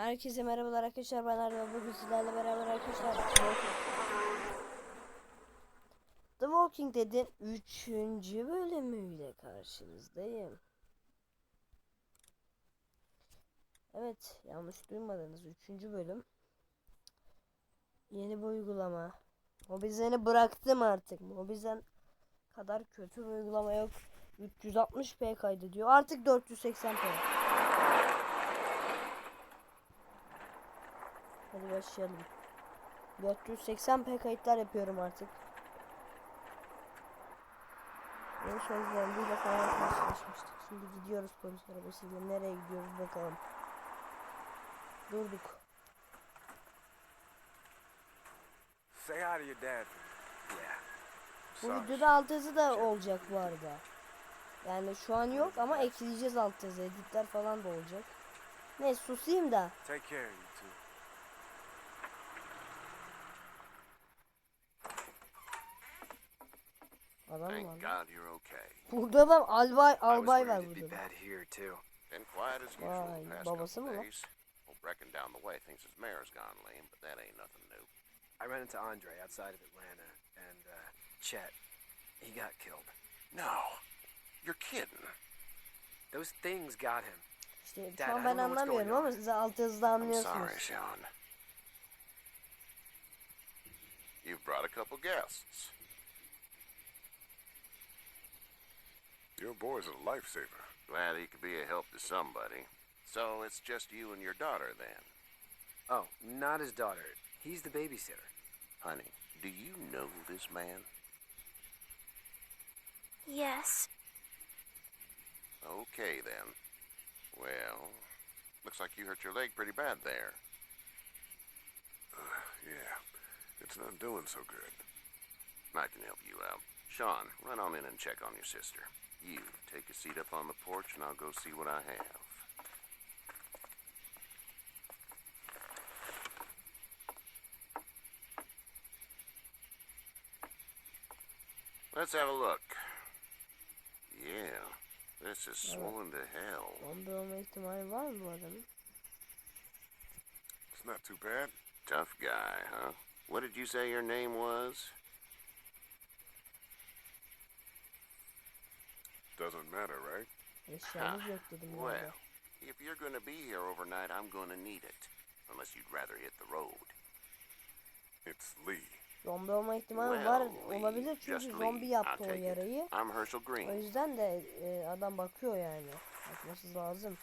Herkese merhabalar arkadaşlar, ben Arda. Bugün sizlerle beraber arkadaşlar The Walking Dead'in 3. bölümüyle karşınızdayım. Evet, yanlış duymadınız, 3. bölüm. Yeni bir uygulama. Mobizen'i bıraktım artık. Mobizen kadar kötü bir uygulama yok. 360p kaydediyor. Artık 480p. Hadi başlayalım. 480p kayıtlar yapıyorum artık. En son zombiyle falan karşılaşmıştık. Şimdi gidiyoruz polis arabasıyla. Nereye gidiyoruz bakalım. Durduk. Say hi to your dad. Yeah. Bu Sorry. videoda alt yazı da olacak bu arada. Yani şu an yok ama ekleyeceğiz alt yazı. Editler falan da olacak. Ne susayım da. Take care, you two. Adam Thank var. God you're okay. Burada da albay I was var worried it'd be burada da. bad here too. Been quiet as usual Vay, the past babası couple mı lan? days. Old Brecken down the way thinks his mare's gone lame, but that ain't nothing new. I ran into Andre outside of Atlanta, and Chet, he got killed. No, you're kidding. Those things got him. İşte Dad, şu an I ben don't know what's anlamıyorum going ama on. siz alt yazıda I'm anlıyorsunuz. sorry, Sean. You've brought a couple guests. Your boy's a lifesaver. Glad he could be a help to somebody. So it's just you and your daughter then. Oh, not his daughter. He's the babysitter. Honey, do you know this man? Yes. Okay then. Well, looks like you hurt your leg pretty bad there. Yeah, it's not doing so good. I can help you out. Sean, run on in and check on your sister. You take a seat up on the porch and I'll go see what I have. Let's have a look. Yeah, this is swollen to hell. Zombi olma ihtimali var mı bu adamın? It's not too bad. Tough guy, huh? What did you say your name was? Doesn't matter, right? Eşyamız yok dedim bu arada. Well, if you're gonna be here overnight, I'm gonna need it. Unless you'd rather hit the road. It's Lee. Zombi olma ihtimali Well, var, Lee, olabilir çünkü just zombi Lee. yaptı I'll o take it. yarayı. I'm Herschel O Green. yüzden de adam bakıyor yani. Bakması lazım.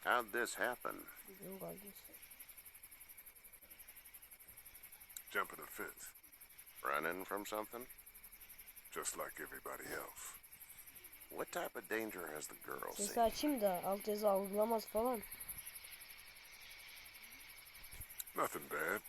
How'd this happen? Bizim kardeş. Jumping a fence, Running from something? just like everybody else. What type of danger has the girl Sesi seen? açayım da alt yazı algılamaz falan. Nothing bad.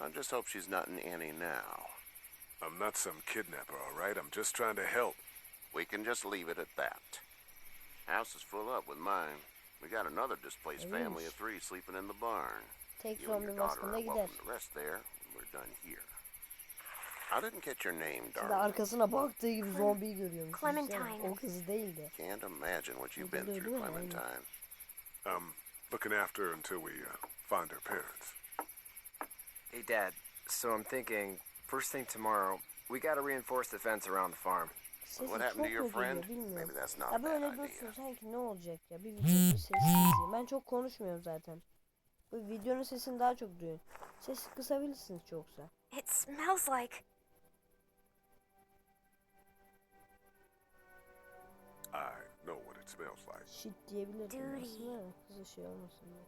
I just hope she's not in any now. I'm not some kidnapper, all right? I'm just trying to help. We can just leave it at that. House is full up with mine. We got another displaced family of 3 sleeping in the barn. Tek You and your zombi daughter baskında are gider. welcome to rest there when we're done here. I didn't catch your name, Şimdi darling. arkasına baktığı gibi zombiyi görüyormuş. Clementine. Düşünsene, o kızı değil de. Can't imagine what you've been Burada through, öyle mi? Clementine. I'm looking after her until we find her parents. Hey, Dad. So I'm thinking, first thing tomorrow, we gotta reinforce the fence around the farm. Sesi What çok happened to your mu geliyor friend? bilmiyorum. Maybe that's not Ya a böyle bad dursun idea. sanki ne olacak ya, bir videonun sesini izleyeyim. Ben çok konuşmuyorum zaten. Bu videonun sesini daha çok duyun. Sesi kısabilirsiniz çoksa. It smells like. I know what it smells like. Shit diyebilirdim Duty. aslında. Kıza şey olmasın diye.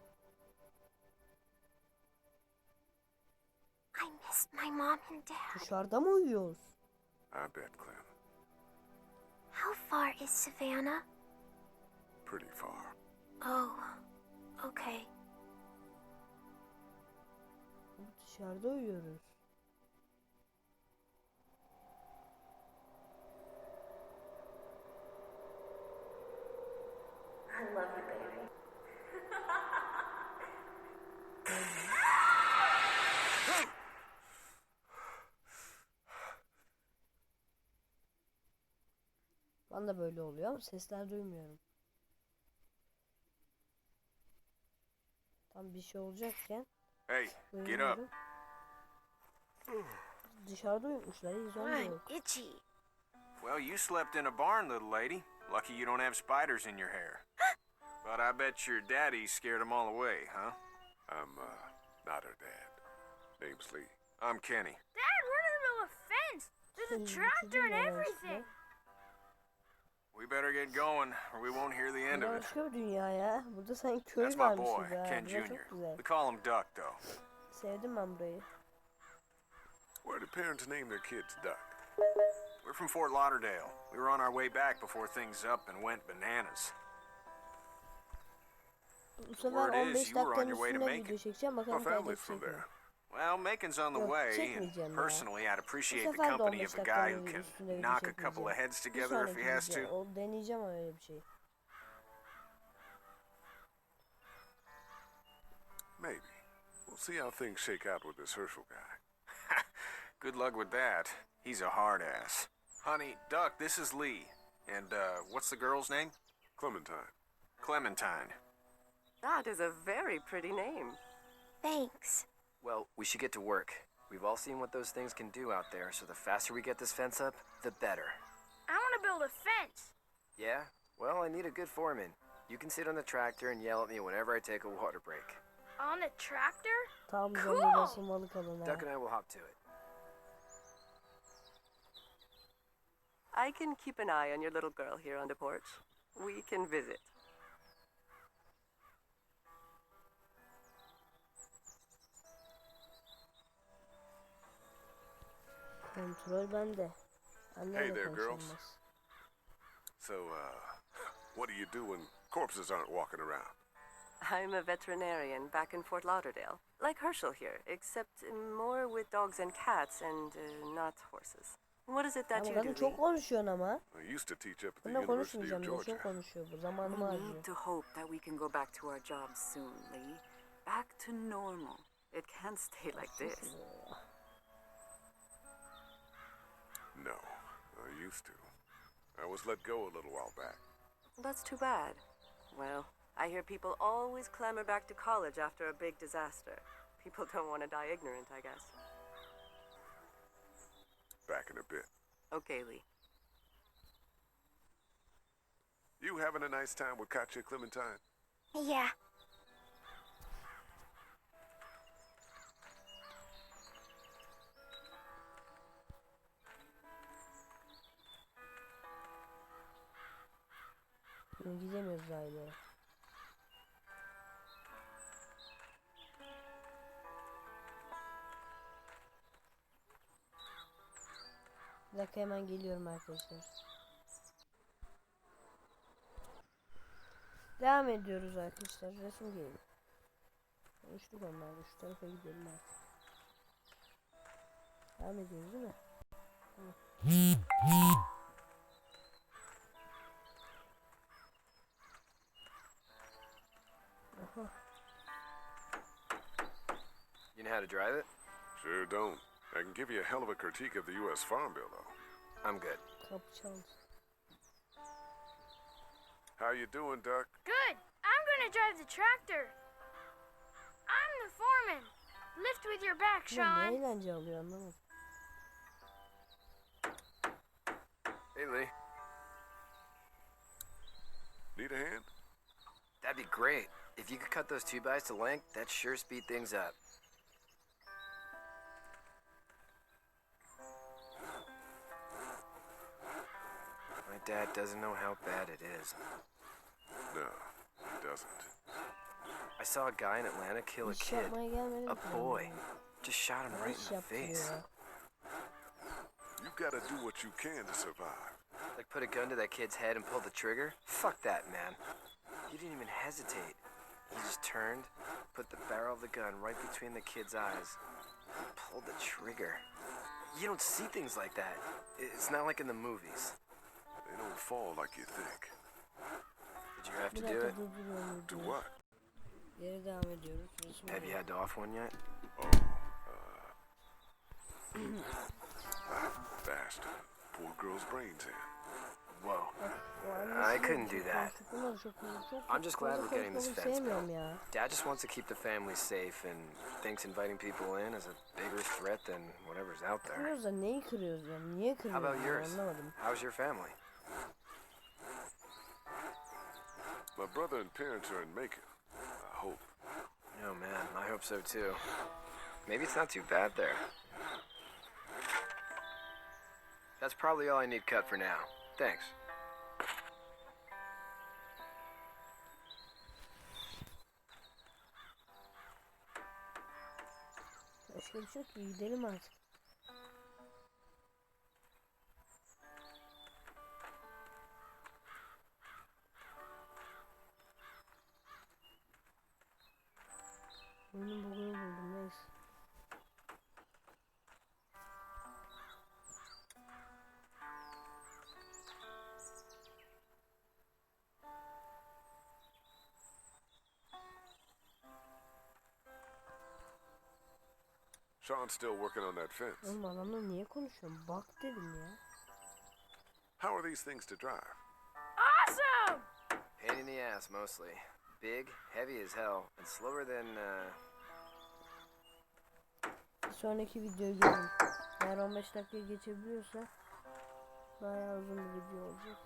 I missed my mom and dad. Dışarıda mı uyuyoruz? I bet, Clem. How far is Savannah? Pretty far. Oh, okay. Dışarıda uyuyoruz. I love you, baby. Bana da böyle oluyor ama sesler duymuyorum. Tam bir şey olacakken Hey, get up. uyanıyorum. Dışarıda uyumuşlar. Hiç onda I'm yok. itchy. Well, you slept in a barn, little lady. Lucky you don't have spiders in your hair. But I bet your daddy scared them all away, huh? I'm, not her dad. Name's Lee. I'm Kenny. Dad, we're in the middle of a fence. There's a tractor and everything. We better get going, or we won't hear the end Burada of it. başka bir dünya ya. Burada sanki köy That's my varmış boy, gibi ha. Ken Burası Jr. çok güzel. We call him Duck, though. Sevdim ben burayı. Where do parents name their kids Duck? We're from Fort Lauderdale. We were on our way back before things up and went bananas. Bu sefer Word is, 15 you were on dakikanın your way to üstünde Macon. video çekeceğim. My Bakalım family's kaydedecek from mi? there. Well, Macon's on the Yok, way, and çekmeyeceğim ya. personally, I'd Bu appreciate the sefer de company 15 of a guy who dakikanın can üstünde video knock a couple of çekmeyeceğim. heads Bir together if he sonraki has to. video. O deneyeceğim öyle bir şey. Maybe. We'll see how things shake out with this Herschel guy. Good luck with that. He's a hard ass. Honey, Duck, this is Lee. And, what's the girl's name? Clementine. Clementine. That is a very pretty name. Thanks. Well, we should get to work. We've all seen what those things can do out there, so the faster we get this fence up, the better. I want to build a fence. Yeah? Well, I need a good foreman. You can sit on the tractor and yell at me whenever I take a water break. On the tractor? Tam Cool. zemine basılmalık alın ha. Duck and I will hop to it. I can keep an eye on your little girl here on the porch. We can visit. Kontrol bende. Anne Hey de there, girls. konuşulmaz. So, what do you do when corpses aren't walking around? I'm a veterinarian back in Fort Lauderdale, like Herschel here, except more with dogs and cats and not horses. What is it that Ama you kadın do? çok Lee? konuşuyorsun ama. I used to teach up at the Bununla University of konuşmayacağım diye Georgia. çok konuşuyor bu. Zamanımı We harcıyor. need to hope that we can go back to our jobs soon, Lee. Back to normal. It can't stay like this. No, I used to. I was let go a little while back. That's too bad. Well, I hear people always clamor back to college after a big disaster. People don't want to die ignorant, I guess. Back in a bit. Okay, Lee. You having a nice time with Katya, Clementine? Yeah. Gidemiyoruz aileye. Bir dakika hemen geliyorum arkadaşlar. Devam ediyoruz arkadaşlar. Resim gelelim. Konuştuk onlarla. Şu tarafa gidelim artık. Devam ediyoruz değil mi? Aha. You know how to drive it? Sure don't. I can give you a hell of a critique of the U.S. Farm Bill, though. I'm good. Kapı çaldı. How you doing, Duck? Good. I'm gonna drive the tractor. I'm the foreman. Lift with your back, Ne Sean. eğlence alıyor anlamadım. Hey, Lee. Need a hand? That'd be great. If you could cut those 2x to length, that'd sure speed things up. My dad doesn't know how bad it is. No, he doesn't. I saw a guy in Atlanta kill a İş kid. yapmaya gelmedim A ki boy. ben. Just shot him right İş in the yaptırıyor face. ya. You gotta do what you can to survive. Like put a gun to that kid's head and pull the trigger? Fuck that, man. He didn't even hesitate. He just turned, put the barrel of the gun right between the kid's eyes, and pulled the trigger. You don't see things like that. It's not like in the movies. They don't fall like you think. Did you have Bir to do dakika it? durduruyorum. Do what? Geri devam ediyoruz. Resim Have you gelelim. had to off one yet? Oh, that bastard. Poor girl's brains in. Whoa. I couldn't do that. I'm just glad we're getting this fence built. ya. Dad just wants to keep the family safe and thinks inviting people in is a bigger threat than whatever's out there. Kırıyoruz da neyi kırıyoruz ya? Niye How kırıyoruz? about ya? yours? Anlamadım. How's your family? My brother and parents are in Macon. I hope. Oh man, I hope so too. Maybe it's not too bad there. That's probably all I need cut for now. Thanks. Başka bir şey yok ki, gidelim artık. Oyunun bugünü buldum, neyse. Sean's still working on that fence. Oğlum adamla niye konuşuyorum? Bak dedim ya. How are these things to drive? Awesome! Pain in the ass mostly. Big, heavy as hell, and slower than, Bir sonraki videoyu görün. Eğer 15 dakikayı geçebiliyorsa bayağı uzun bir video olacak.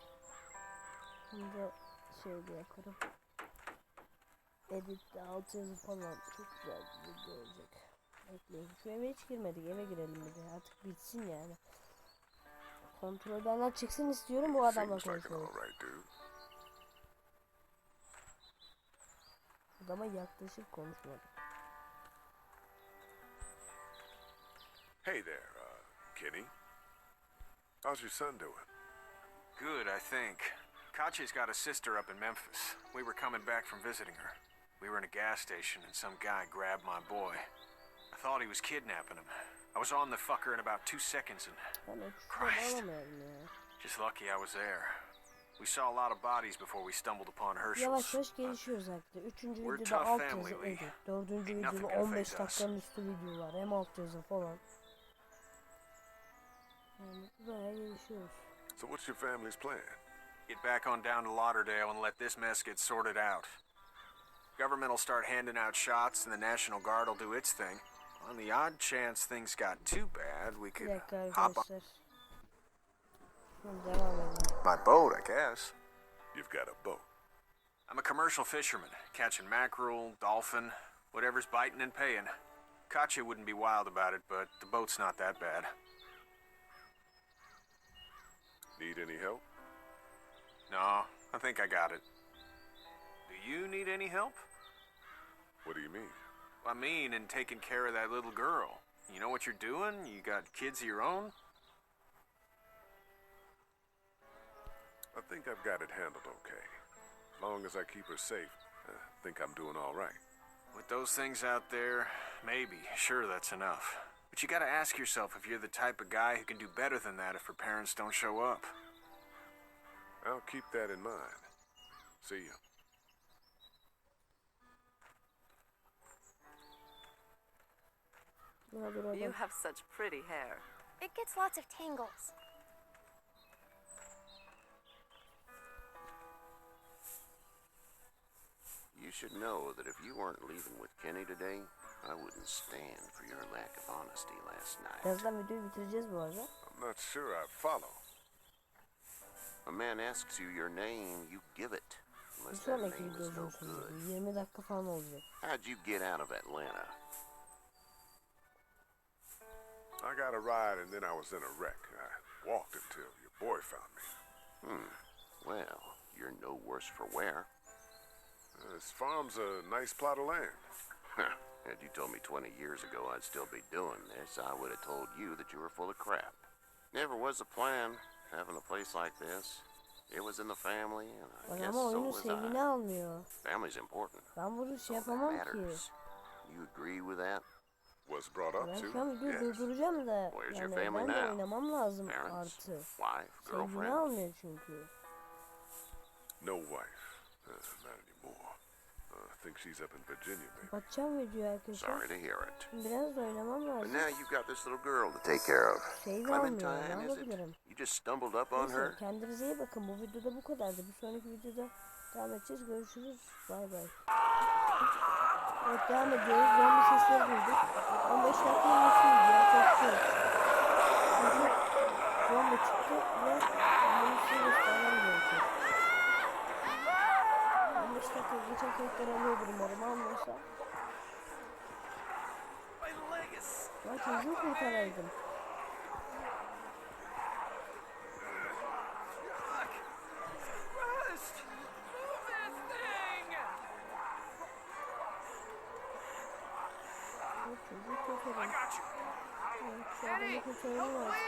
Hem de şey de yaparım. Editte altyazı falan çok güzel bir video olacak. Bekleyin. Şu eve hiç girmedik. Eve girelim bir de. Artık bitsin yani. Kontrol benden çıksın istiyorum. Bu adamla Seems like an konuşuyorum. alright dude. Adama yaklaşık konuşmadım. Hey there, Kenny. How's your son doing? Good, I think. Katya's got a sister up in Memphis. We were coming back from visiting her. We were in a gas station and some guy grabbed my boy. I thought he was kidnapping him. I was on the fucker in about 2 seconds and Ben ekstra Christ. alamıyorum ya. just lucky I was there. We saw a lot of bodies before we stumbled upon Herschel's. Yavaş yavaş gelişiyoruz zaten. Üçüncü We're videoda tough alt family, yazı Lee. edit. Dördüncü Ain't nothing videoda gonna 15 faze us. dakikanın üstü videolar. Hem alt yazı falan. Yani bayağı gelişiyoruz. So what's your family's plan? Get back on down to Lauderdale and let this mess get sorted out. Government will start handing out shots and the National Guard will do its thing. On the odd chance things got too bad, we Bir could dakika hop on arkadaşlar. Şimdi devam edelim. my boat, I guess. You've got a boat. I'm a commercial fisherman, catching mackerel, dolphin, whatever's biting and paying. Katya wouldn't be wild about it, but the boat's not that bad. Need any help? No, I think I got it. Do you need any help? What do you mean? I mean, in taking care of that little girl. You know what you're doing? You got kids of your own? I think I've got it handled okay. As long as I keep her safe, I think I'm doing all right. With those things out there, maybe, sure, that's enough. But you gotta ask yourself if you're the type of guy who can do better than that if her parents don't show up. I'll keep that in mind. See ya. Ya dur adam. You have such pretty hair. It gets lots of tangles. You should know that if you weren't leaving with Kenny today, I wouldn't stand for your lack of honesty last night. Birazdan videoyu bitireceğiz bu arada. I'm not sure I follow. A man asks you your name, you give it. Bir Unless that sonraki name video is no görüşürüz. good. 20 dakika falan olacak. How'd you get out of Atlanta? I got a ride and then I was in a wreck. I walked until your boy found me. Well, you're no worse for wear. This farm's a nice plot of land. Had you told me 20 years ago I'd still be doing this, I would have told you that you were full of crap. Never was a plan, having a place like this. It was in the family, and I guess Ama so oyunun was sevgini I. almıyor. Family's important. Ben bunu It's şey all that yapamam ki. matters. You agree with that? Was brought up Ben to? şu an videoyu Yes. durduracağım da Where's your yani family ben de now? oynamam lazım Parents, artı. wife, Sevgini girlfriend? almıyor çünkü. No wife. Not anymore. think she's up in Virginia, maybe. Kapatacağım videoyu arkadaşlar. Sorry to hear it. Biraz da oynamam But lazım. now you've got this little girl to take care of. Save Clementine, almıyor. Ne is it? yapabilirim? You just stumbled up on Neyse her? kendinize iyi bakın. Bu videoda bu kadardı. Bir sonraki videoda devam edeceğiz. Görüşürüz. Bay bay. Evet devam ediyoruz. Zombi sesleri duyduk. 15 dakikaya geçti video. Çok şey. Çünkü zombi çıktı ve bunu size göstermem gerekiyor. 15 dakika geçen kayıtları alıyordur umarım. Almıyorsa. Ben çocuğu kurtaraydım. Çocuğu kurtarayım. Evet, şu adamı kurtarayım artık.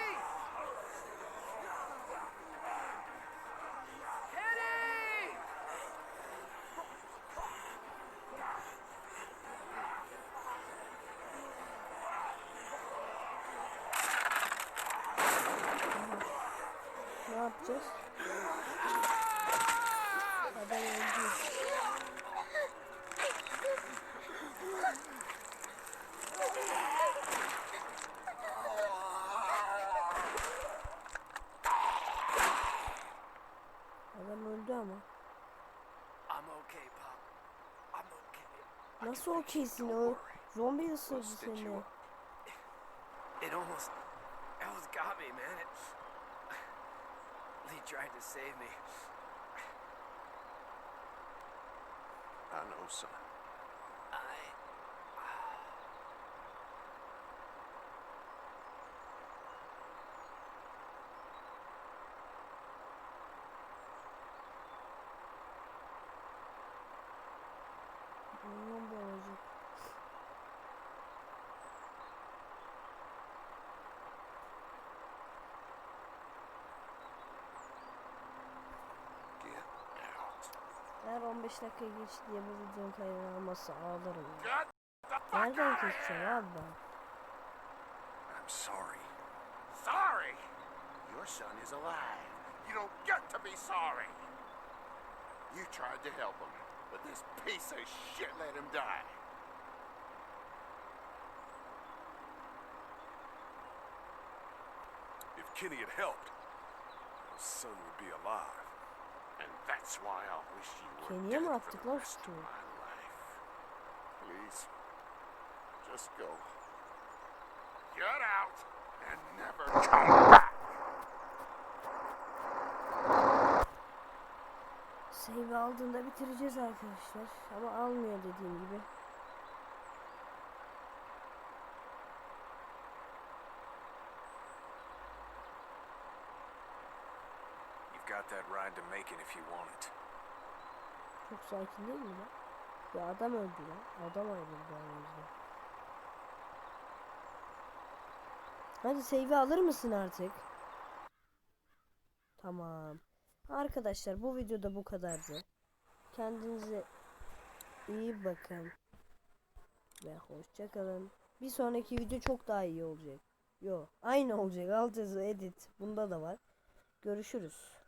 Ne yapacağız? Adam öldü. Adam öldü ama. I'm okay, Pop. I'm okay. Nasıl okeysin o? Zombi ısırdı Stitch seni. you up. It almost got me, man. Lee tried to save me. I know, son. Zombi olacak. Get out. Eğer 15 dakika geçti diye bu videonun kaydını almazsa ağlarım. Ya. Nereden keseceğim abi ben? I'm sorry. Sorry? Your son is alive. You don't get to be sorry. You tried to help him, but this piece of shit let him die. If Kenny had helped, his son would be alive. And that's why I wish you were Kenny'ye mi dead for attık the lan rest of suçu? my life. Please, just go. Get out and never come back. Save aldığında bitireceğiz arkadaşlar. Ama almıyor dediğim gibi. You've got that ride to Macon if you want it. Çok sakin değil mi lan? Ya adam öldü lan. Adam ayrıldı aramızda. Hadi save'i alır mısın artık? Tamam. Arkadaşlar bu videoda bu kadardı. Kendinize iyi bakın. Ve hoşça kalın. Bir sonraki video çok daha iyi olacak. Yo, aynı olacak. Alt yazı edit. Bunda da var. Görüşürüz.